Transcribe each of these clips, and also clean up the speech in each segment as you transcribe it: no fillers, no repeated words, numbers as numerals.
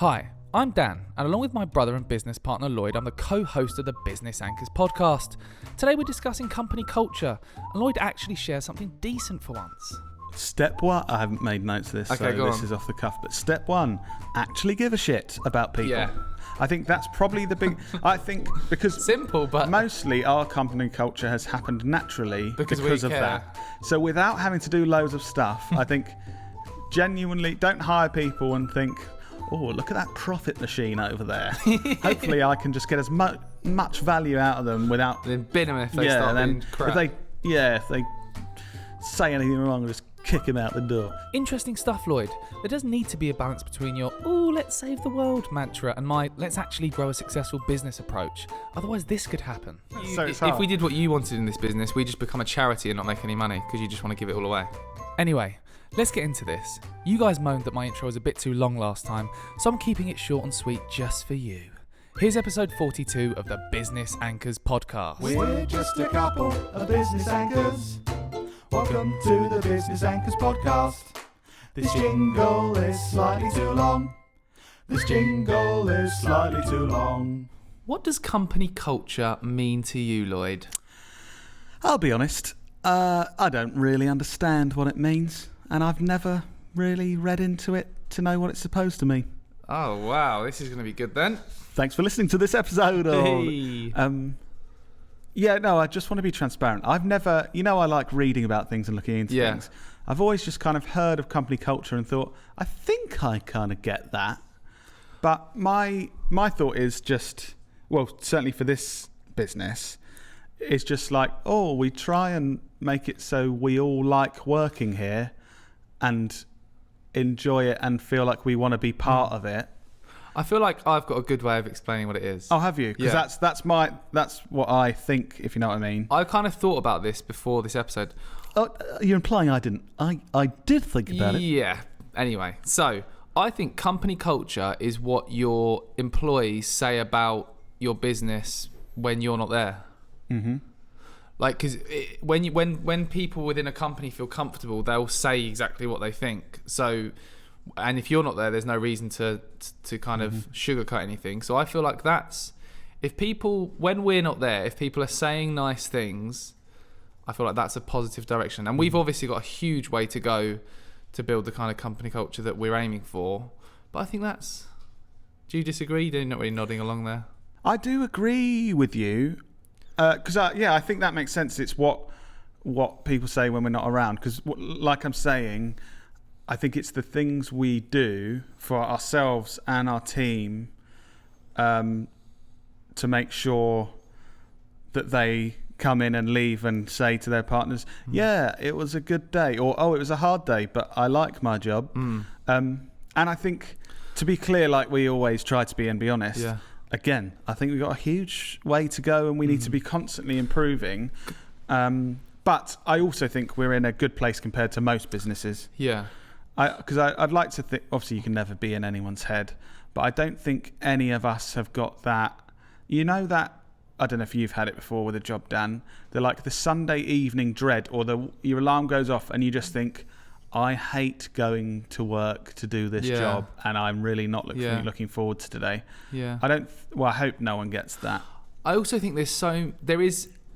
Hi, I'm Dan, and along with my brother and business partner Lloyd, I'm the co-host of the Business Anchors podcast. Today we're discussing company culture, and Lloyd actually shares something decent for once. Step one, I haven't made notes of this, okay, so this is off the cuff, but step one, actually give a shit about people. Yeah. I think that's probably the big, I think, because Simple, but mostly our company culture has happened naturally because of care. that. So without having to do loads of stuff, I think genuinely don't hire people and think, oh, look at that profit machine over there. Hopefully I can just get as much value out of them without... Then bin them if they start being crap. If they say anything wrong, just kick him out the door. Interesting stuff, Lloyd. There does need to be a balance between your, ooh, let's save the world mantra and my, let's actually grow a successful business approach. Otherwise, this could happen. If we did what you wanted in this business, we just become a charity and not make any money because you just want to give it all away. Anyway, let's get into this. You guys moaned that my intro was a bit too long last time, so I'm keeping it short and sweet just for you. Here's episode 42 of the Business Anchors podcast. We're just a couple of business anchors. Welcome to the Business Anchors podcast. This jingle is slightly too long. This jingle is slightly too long. What does company culture mean to you, Lloyd? I'll be honest, I don't really understand what it means, and I've never really read into it to know what it's supposed to mean. Oh, wow. This is going to be good then. Thanks for listening to this episode of... Hey. I just want to be transparent. I've never... I like reading about things and looking into things. I've always just kind of heard of company culture and thought, I think I kind of get that. But my thought is just... Well, certainly for this business, it's just like, oh, we try and make it so we all like working here and enjoy it and feel like we want to be part of it. I feel like I've got a good way of explaining what it is. Oh, have you? Because that's what I think, if you know what I mean. I kind of thought about this before this episode. Oh, you're implying I didn't. I did think about it. Yeah. Anyway, so I think company culture is what your employees say about your business when you're not there. Mm-hmm. Like, because when people within a company feel comfortable, they'll say exactly what they think. So, and if you're not there, there's no reason to kind of sugarcoat anything. So I feel like when we're not there, if people are saying nice things, I feel like that's a positive direction. And we've obviously got a huge way to go to build the kind of company culture that we're aiming for. But I think do you disagree? You're not really nodding along there. I do agree with you. Because I think that makes sense. It's what people say when we're not around. Because like I'm saying, I think it's the things we do for ourselves and our team to make sure that they come in and leave and say to their partners, yeah, it was a good day, or oh, it was a hard day, but I like my job. And I think, to be clear, like we always try to be and be honest, again, I think we've got a huge way to go and we need to be constantly improving. But I also think we're in a good place compared to most businesses. Yeah. Because I'd like to think, obviously you can never be in anyone's head, but I don't think any of us have got that, that, I don't know if you've had it before with a job, Dan, they're like the Sunday evening dread, or your alarm goes off and you just think, I hate going to work to do this job, and I'm really not looking forward to today. Yeah. I hope no one gets that. I also think it's a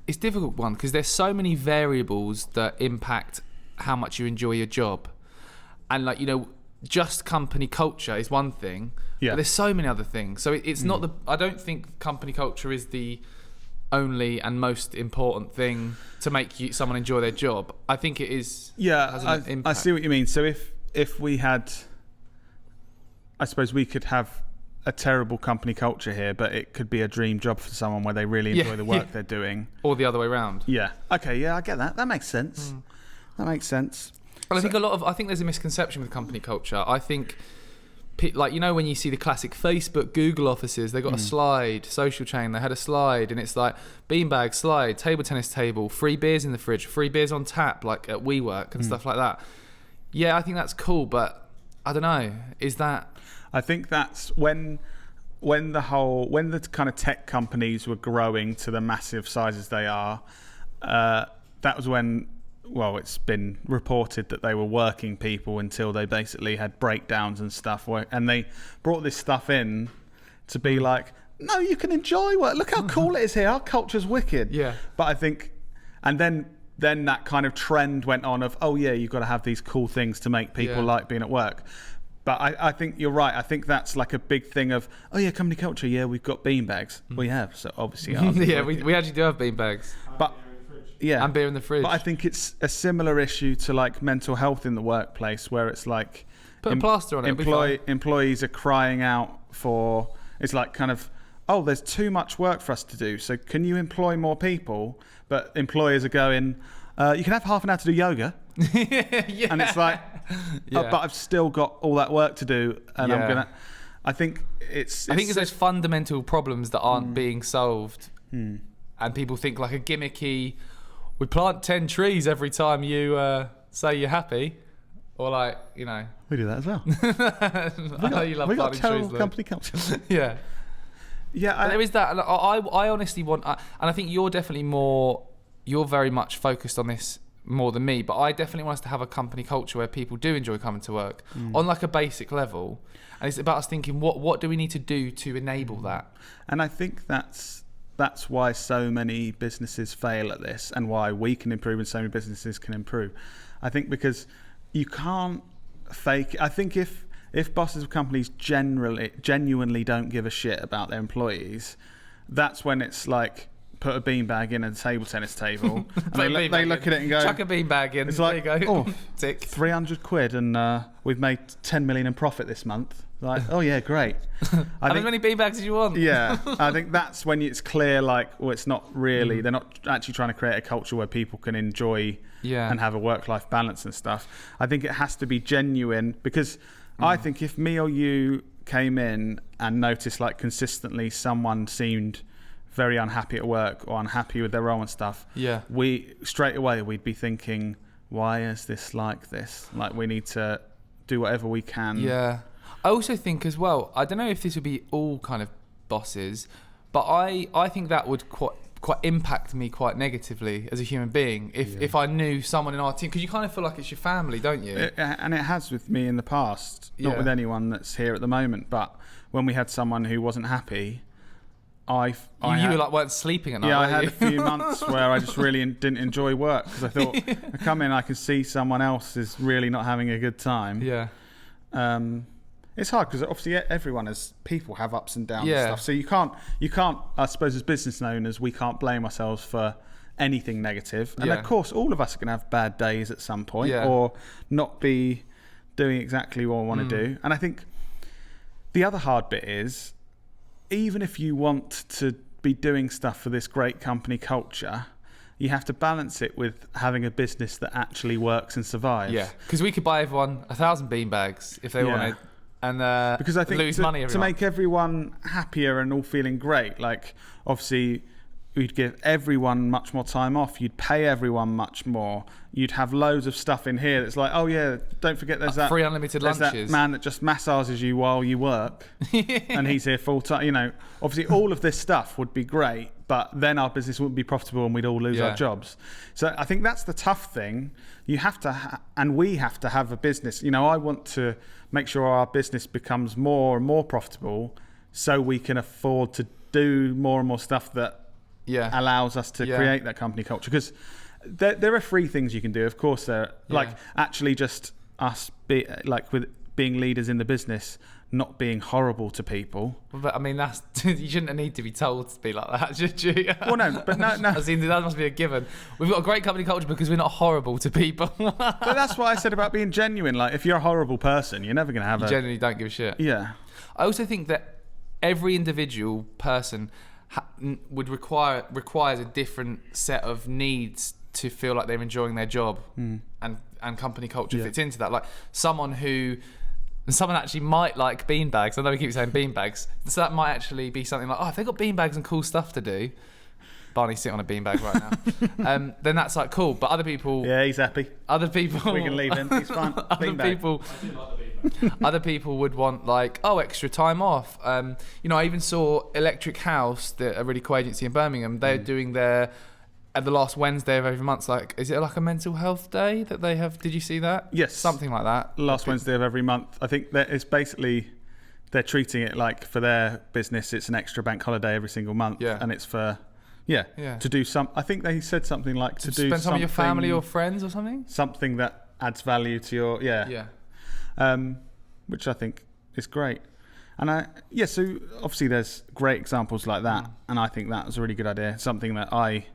difficult one because there's so many variables that impact how much you enjoy your job. And just company culture is one thing, but there's so many other things. So it's not I don't think company culture is the only and most important thing to make someone enjoy their job. I think it is. Yeah, has an impact. I see what you mean. So if we had, I suppose we could have a terrible company culture here, but it could be a dream job for someone where they really enjoy the work they're doing. Or the other way around. Yeah. Okay. Yeah, I get that. That makes sense. That makes sense. And I think there's a misconception with company culture. I think, when you see the classic Facebook, Google offices, they got a slide, social chain, they had a slide, and it's like beanbag, slide, table tennis table, free beers in the fridge, free beers on tap, like at WeWork and stuff like that. Yeah, I think that's cool, but I don't know. Is that... I think that's when the kind of tech companies were growing to the massive sizes they are, that was when well, it's been reported that they were working people until they basically had breakdowns and stuff, and they brought this stuff in to be like, no, you can enjoy work. Look how cool it is here. Our culture's wicked. Yeah. But I think, and then that kind of trend went on of, oh yeah, you've got to have these cool things to make people like being at work. But I think you're right. I think that's like a big thing of, oh yeah, company culture. Yeah, we've got beanbags. We have, so obviously. Yeah, we actually do have beanbags. But yeah, and beer in the fridge. But I think it's a similar issue to like mental health in the workplace, where it's like put a plaster on it. Employees are crying out for. It's like kind of, oh, there's too much work for us to do. So can you employ more people? But employers are going, you can have half an hour to do yoga. Yeah. And it's like, oh, but I've still got all that work to do, and I'm gonna. I think it's those fundamental problems that aren't being solved, and people think like a gimmicky. We plant 10 trees every time you say you're happy, or like, you know. We do that as well. I know you love planting trees. We got terrible company culture. Yeah. Yeah. But there is that. And I honestly want, and I think you're definitely you're very much focused on this more than me, but I definitely want us to have a company culture where people do enjoy coming to work on like a basic level. And it's about us thinking, what do we need to do to enable that? And I think that's why so many businesses fail at this, and why we can improve and so many businesses can improve. I think because you can't fake it. I think if bosses of companies genuinely don't give a shit about their employees, that's when it's like, put a beanbag in a table tennis table, and they look at it and go, chuck a beanbag in. It's like, there you go. Oh, tick. 300 quid, and we've made 10 million in profit this month. Like, oh yeah, great. Have as many beanbags as you want. Yeah, I think that's when it's clear, like, well, it's not really, they're not actually trying to create a culture where people can enjoy and have a work-life balance and stuff. I think it has to be genuine, because I think if me or you came in and noticed like consistently someone seemed very unhappy at work or unhappy with their role and stuff, we straight away we'd be thinking, why is this like this? Like, we need to do whatever we can. Yeah. I also think as well, I don't know if this would be all kind of bosses, but I think that would quite impact me quite negatively as a human being if I knew someone in our team, because you kind of feel like it's your family, don't you? And it has with me in the past, not with anyone that's here at the moment, but when we had someone who wasn't happy, you weren't sleeping at night. Yeah, I had a few months where I just really didn't enjoy work, because I thought, I come in, I can see someone else is really not having a good time. Yeah. It's hard because obviously people have ups and downs and stuff. So you can't, I suppose as business owners, we can't blame ourselves for anything negative. And of course, all of us are going to have bad days at some point or not be doing exactly what we want to do. And I think the other hard bit is, even if you want to be doing stuff for this great company culture, you have to balance it with having a business that actually works and survives. Yeah, because we could buy everyone 1,000 beanbags if they wanted, and because I think lose money to make everyone happier and all feeling great, like obviously you'd give everyone much more time off, you'd pay everyone much more, you'd have loads of stuff in here that's like, oh yeah, don't forget there's that free unlimited lunches, that man that just massages you while you work and he's here full time. You know, obviously all of this stuff would be great, but then our business wouldn't be profitable and we'd all lose our jobs. So I think that's the tough thing. You have to and we have to have a business. You know, I want to make sure our business becomes more and more profitable so we can afford to do more and more stuff that allows us to create that company culture. Because there are free things you can do. Of course, there like actually just us with being leaders in the business, not being horrible to people. But I mean, that's you shouldn't need to be told to be like that, should you? Well, no. I mean, that must be a given. We've got a great company culture because we're not horrible to people. But that's what I said about being genuine. Like, if you're a horrible person, you're never going to have you genuinely don't give a shit. Yeah. I also think that every individual person requires a different set of needs to feel like they're enjoying their job, and company culture fits into that. Like someone actually might like beanbags. I know we keep saying beanbags, so that might actually be something like, oh, if they've got beanbags and cool stuff to do, Barney's sitting on a beanbag right now, then that's like cool. But other people, he's happy. Other people, we can leave him. He's fine. Other people would want like, extra time off. I even saw Electric House, a really cool agency in Birmingham. They're doing their at the last Wednesday of every month, like, is it like a mental health day that they have? Did you see that? Yes. Something like that. Last Wednesday of every month. I think that it's basically, they're treating it like for their business, it's an extra bank holiday every single month. Yeah. And it's for, to do some, I think they said something like to do spend some of your family or something, friends or something. something that adds value to your, which I think is great. And so obviously there's great examples like that. And I think that was a really good idea. Something that I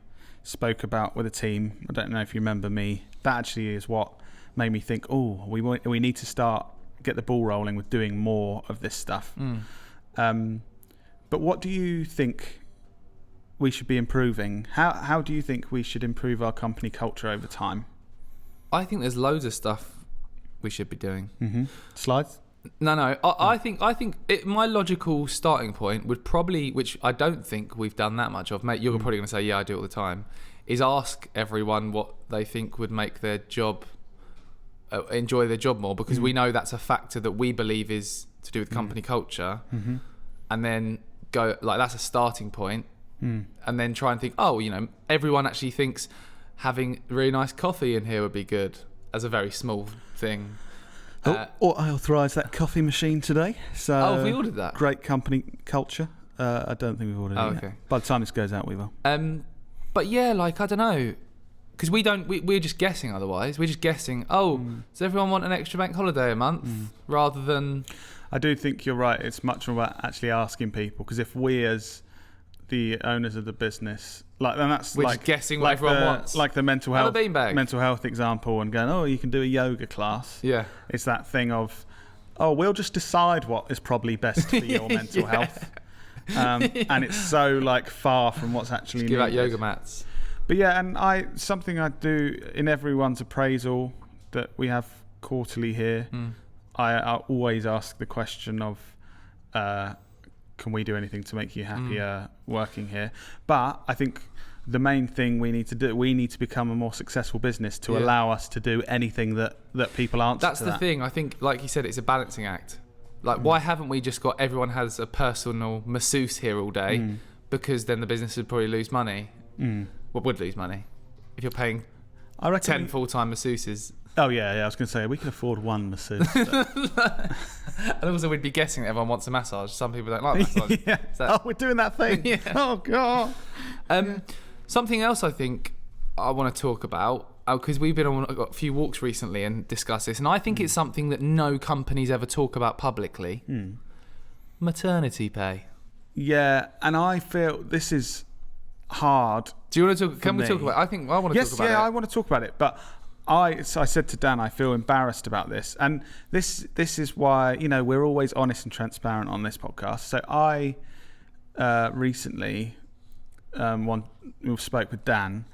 spoke about with a team. I don't know if you remember me. That actually is what made me think, we need to get the ball rolling with doing more of this stuff. But what do you think we should be improving? How do you think we should improve our company culture over time? I think there's loads of stuff we should be doing. Slides? No. I think my logical starting point would probably, which I don't think we've done that much of, mate, you're probably going to say, yeah, I do it all the time, is ask everyone what they think would make their job, enjoy their job more, because we know that's a factor that we believe is to do with company culture. And then go, like, that's a starting point. And then try and think, everyone actually thinks having really nice coffee in here would be good, as a very small thing. Or I authorised that coffee machine today. So have we ordered that? Great company culture. I don't think we've ordered it yet. Okay. By the time this goes out, we will. But yeah, like, I don't know, because we're just guessing otherwise. We're just guessing, does everyone want an extra bank holiday a month rather than... I do think you're right. It's much more about actually asking people, because if we as the owners of the business, then that's we're like just guessing what everyone wants. Like the mental health example, and going, you can do a yoga class. Yeah. It's that thing of, we'll just decide what is probably best for your mental health. And it's so far from what's actually just give out yoga mats. But yeah, and something I do in everyone's appraisal that we have quarterly here, I always ask the question of, can we do anything to make you happier working here? But I think the main thing we need to become a more successful business to allow us to do anything that people answer That's to the that. thing. I think, like you said, it's a balancing act. Like, why haven't we just got everyone has a personal masseuse here all day? Because then the business would probably lose money. Well, would lose money if you're paying 10 full-time masseuses. Oh yeah, I was going to say we can afford one masseuse. And also we'd be guessing that everyone wants a massage. Some people don't like massage. We're doing that thing. Oh god. Something else I think I want to talk about, because we've been on a few walks recently and discussed this, and I think it's something that no companies ever talk about publicly. Maternity pay. Yeah, and I feel this is hard. Do you want to talk? Can we talk about? I want to talk about it. Yes, I want to talk about it, but. I said to Dan, I feel embarrassed about this, and this is why we're always honest and transparent on this podcast. So I recently spoke with Dan,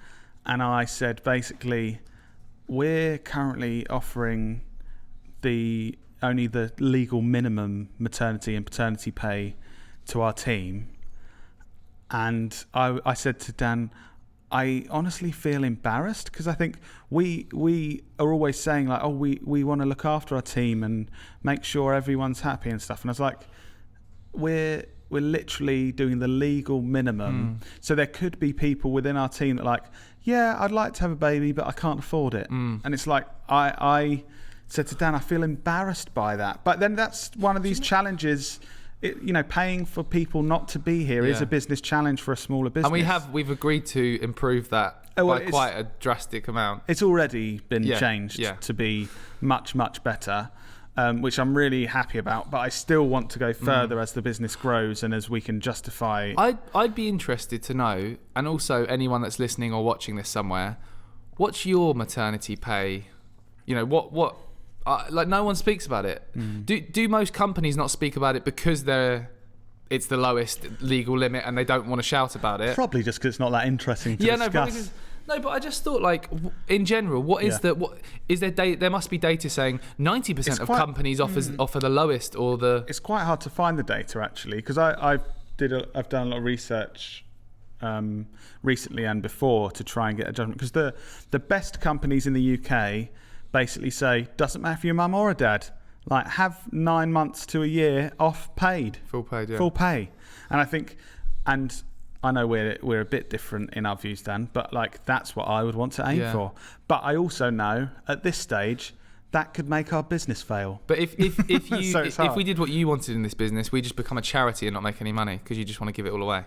and I said basically we're currently offering only the legal minimum maternity and paternity pay to our team, and I said to Dan, I honestly feel embarrassed because I think we are always saying we want to look after our team and make sure everyone's happy and stuff. And I was like, we're literally doing the legal minimum. So there could be people within our team that I'd like to have a baby, but I can't afford it. And it's like, I said to Dan, I feel embarrassed by that. But then that's one of these challenges. Paying for people not to be here is a business challenge for a smaller business. And we've agreed to improve that by quite a drastic amount. It's already been changed to be much, much better, which I'm really happy about. But I still want to go further as the business grows and as we can justify. I'd be interested to know, and also anyone that's listening or watching this somewhere, what's your maternity pay? What? No one speaks about it. Do most companies not speak about it because it's the lowest legal limit and they don't want to shout about it? Probably just because it's not that interesting to discuss. No, but I just thought, in general, what is there? There must be data saying 90% of companies offer the lowest or the. It's quite hard to find the data actually, because I've done a lot of research recently and before to try and get a judgment, because the best companies in the UK basically say, doesn't matter if you're a mum or a dad, have 9 months to a year off paid. Full paid, yeah. Full pay. And I think, and I know we're a bit different in our views, Dan, but like that's what I would want to aim for. But I also know at this stage that could make our business fail. But if you So if we did what you wanted in this business, we just become a charity and not make any money because you just want to give it all away.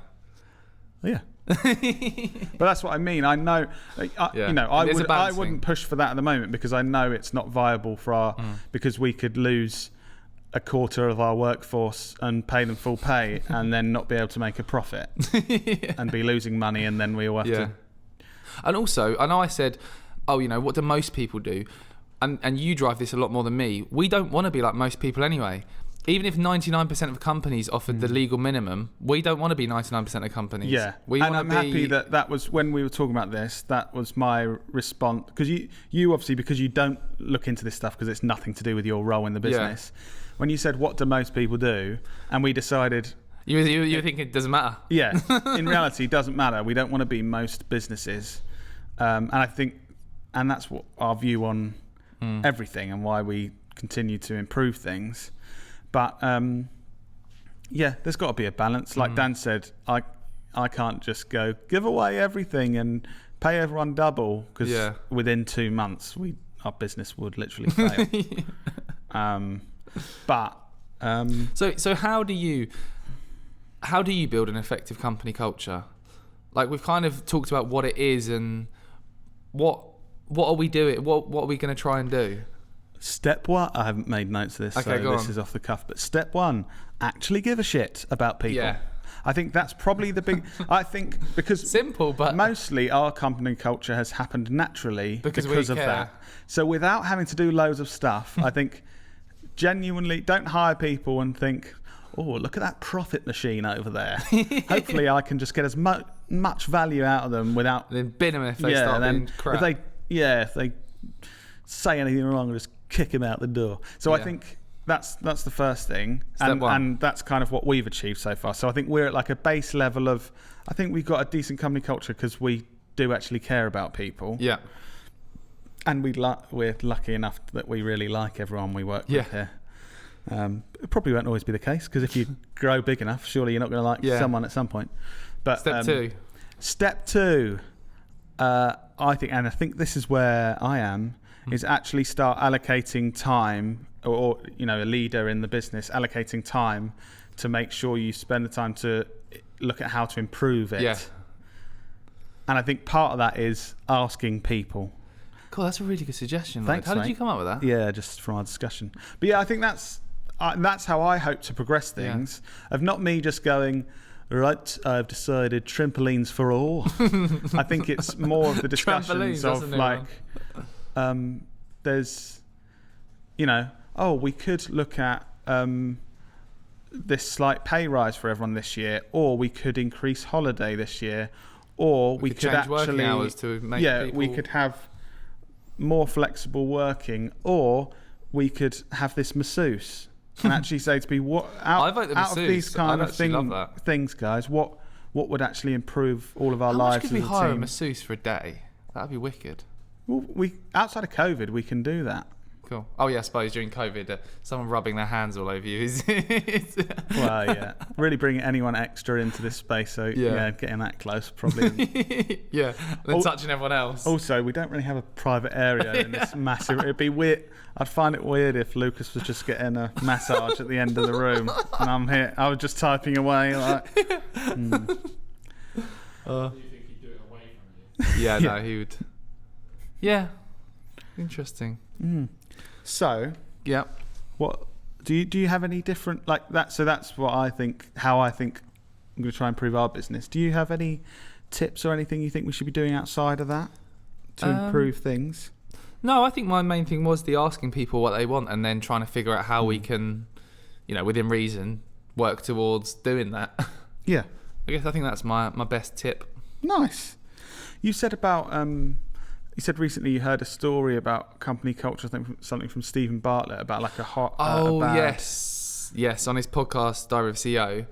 Yeah. But that's what I mean. I know, I wouldn't push for that at the moment because I know it's not viable for our because we could lose a quarter of our workforce and pay them full pay and then not be able to make a profit and be losing money, and then we all have to. And also, I know I said, what do most people do? And you drive this a lot more than me. We don't want to be like most people anyway. Even if 99% of companies offered the legal minimum, we don't want to be 99% of companies. Yeah, I'm happy that was when we were talking about this. That was my response, because you obviously, because you don't look into this stuff because it's nothing to do with your role in the business. When you said what do most people do, and we decided you were thinking it doesn't matter. Yeah, in reality, it doesn't matter. We don't want to be most businesses, and I think, and that's what our view on everything and why we continue to improve things. But there's got to be a balance. Like Dan said, I can't just go give away everything and pay everyone double, because within 2 months our business would literally fail. So how do you build an effective company culture? Like, we've kind of talked about what it is and what are we doing? What are we going to try and do? Step 1, I haven't made notes of this, okay, so this is off the cuff, but step 1, actually give a shit about people. Yeah. I think that's probably the big, I think, because simple, but mostly our company culture has happened naturally because of that. So without having to do loads of stuff, I think genuinely don't hire people and think, oh, look at that profit machine over there. Hopefully I can just get as much value out of them without... Then bin them if they start being crap. If they say anything wrong, just kick him out the door. So I think that's the first thing, and that's kind of what we've achieved so far. So I think we're at like a base level of, I think we've got a decent company culture because we do actually care about people. Yeah. And we're lucky enough that we really like everyone we work with here. It probably won't always be the case, because if you grow big enough, surely you're not going to like someone at some point. But step two, I think this is where I am, is actually start allocating time, or a leader in the business allocating time to make sure you spend the time to look at how to improve it. Yeah. And I think part of that is asking people. Cool, that's a really good suggestion. Thanks, How did you come up with that? Yeah, just from our discussion. But yeah, I think that's how I hope to progress things. Of not me just going, right, I've decided trampolines for all. I think it's more of the discussions of like, there's, we could look at this slight pay rise for everyone this year, or we could increase holiday this year, or we could change actually working hours to make people... we could have more flexible working, or we could have this masseuse and actually say to people, out of these kind of things, guys, what would actually improve all of our lives as a team? How much could we hire a masseuse for a day? That'd be wicked. Well, outside of COVID, we can do that. Cool. Oh yeah, I suppose during COVID, someone rubbing their hands all over you is. Well, yeah, really bringing anyone extra into this space. So getting that close probably. Yeah, then touching everyone else. Also, we don't really have a private area in this massive. It'd be weird. I'd find it weird if Lucas was just getting a massage at the end of the room, and I'm here. I was just typing away like. Do you think he'd do it away from you? Yeah, no, he would. Yeah, interesting. So, what do you have any different like that? So that's what I think. How I think I'm going to try and improve our business. Do you have any tips or anything you think we should be doing outside of that to improve things? No, I think my main thing was the asking people what they want, and then trying to figure out how we can, within reason, work towards doing that. Yeah, I think that's my best tip. Nice. You said about you said recently you heard a story about company culture. I think something from Stephen Bartlett about like a hot. Yes, on his podcast Diary of a CEO,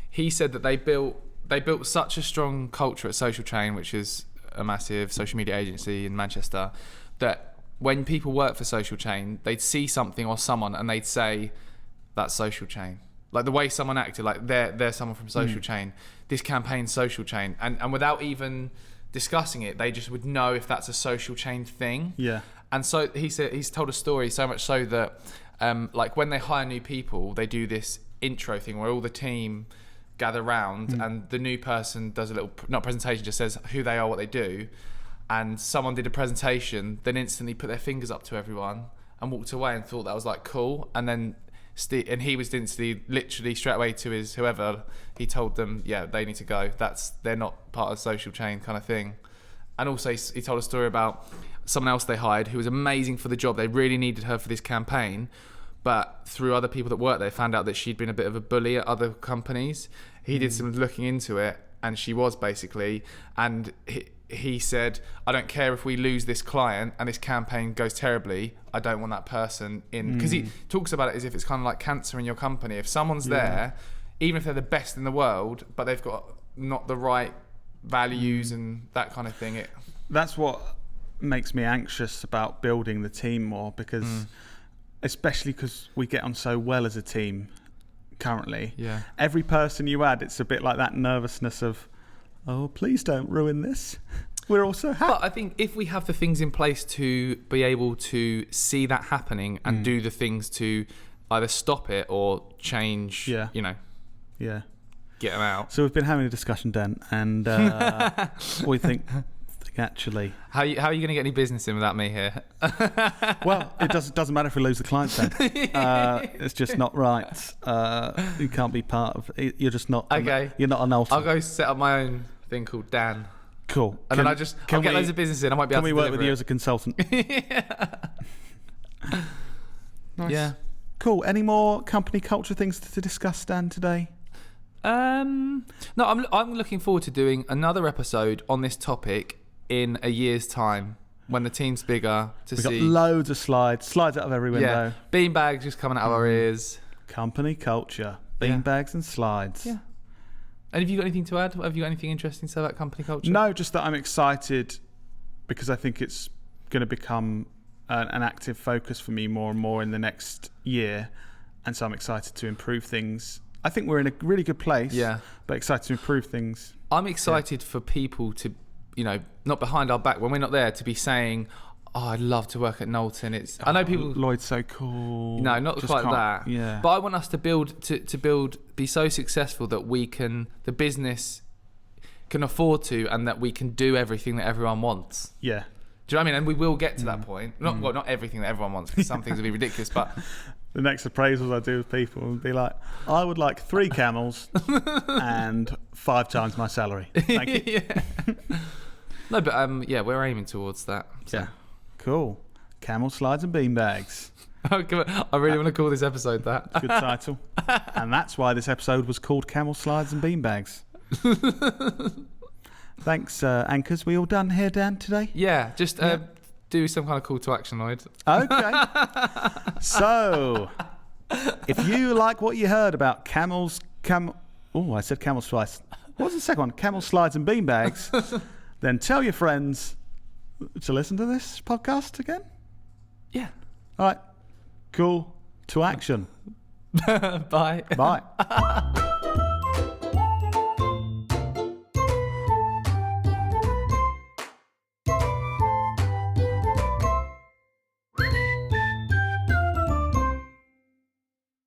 he said that they built such a strong culture at Social Chain, which is a massive social media agency in Manchester, that when people work for Social Chain, they'd see something or someone and they'd say, "That's Social Chain." like the way someone acted, like they're someone from social chain, this campaign's social chain, and without even discussing it, they just would know if that's a social chain thing. Yeah. And so he's told a story, so much so that like when they hire new people, they do this intro thing where all the team gather round and the new person does a little, not presentation, just says who they are, what they do. And someone did a presentation, then instantly put their fingers up to everyone and walked away and thought that was like cool. And then and he was instantly, literally straight away to his whoever, he told them, yeah, they need to go. They're not part of the social chain kind of thing. And also he told a story about someone else they hired who was amazing for the job. They really needed her for this campaign, but through other people that worked there, found out that she'd been a bit of a bully at other companies. He did some looking into it, and she was basically, and he said, I don't care if we lose this client and this campaign goes terribly, I don't want that person in. Because he talks about it as if it's kind of like cancer in your company. If someone's there, even if they're the best in the world, but they've got not the right values and that kind of thing. That's what makes me anxious about building the team more, because especially because we get on so well as a team currently. Yeah. Every person you add, it's a bit like that nervousness of, oh, please don't ruin this. We're all so happy. But I think if we have the things in place to be able to see that happening and do the things to either stop it or change, Yeah. get them out. So we've been having a discussion, Dan, and we think actually, How are you going to get any business in without me here? well, it doesn't matter if we lose the clients then. It's just not right. You can't be part of it. You're just not. Okay. You're not a Knowlton. I'll go set up my own thing called Dan. Cool. And then I'll get loads of business in. I might be able to Can we work with you it. as a consultant? Nice. Yeah. Cool. Any more company culture things to discuss, Dan, today? No, I'm looking forward to doing another episode on this topic in a year's time when the team's bigger. We've got loads of slides out of every window. Yeah, beanbags just coming out of our ears. Company culture, beanbags and slides. Yeah. And have you got anything to add? Have you got anything interesting to say about company culture? No, just that I'm excited because I think it's going to become an active focus for me more and more in the next year, and so I'm excited to improve things. I think we're in a really good place, but excited to improve things. I'm excited for people to, not behind our back when we're not there, to be saying, oh, I'd love to work at Knowlton. I know people. Lloyd's so cool. No, not quite that. Yeah. But I want us to be so successful that the business can afford to, and that we can do everything that everyone wants. Yeah. Do you know what I mean? And we will get to that point. Not everything that everyone wants, because some things will be ridiculous, but the next appraisals I do with people will be like, I would like 3 camels and 5 times my salary. Thank you. No, but we're aiming towards that. So. Yeah. Cool. Camel slides and beanbags. Oh, I really want to call this episode that. Good title. And that's why this episode was called Camel Slides and Beanbags. Thanks, anchors. We all done here, Dan, today? Yeah, just do some kind of call to action, Lloyd. Okay. So, if you like what you heard about I said camel slides. What was the second one? Camel slides and beanbags. Then tell your friends to listen to this podcast again. Yeah. All right. Cool. To action. Bye. Bye.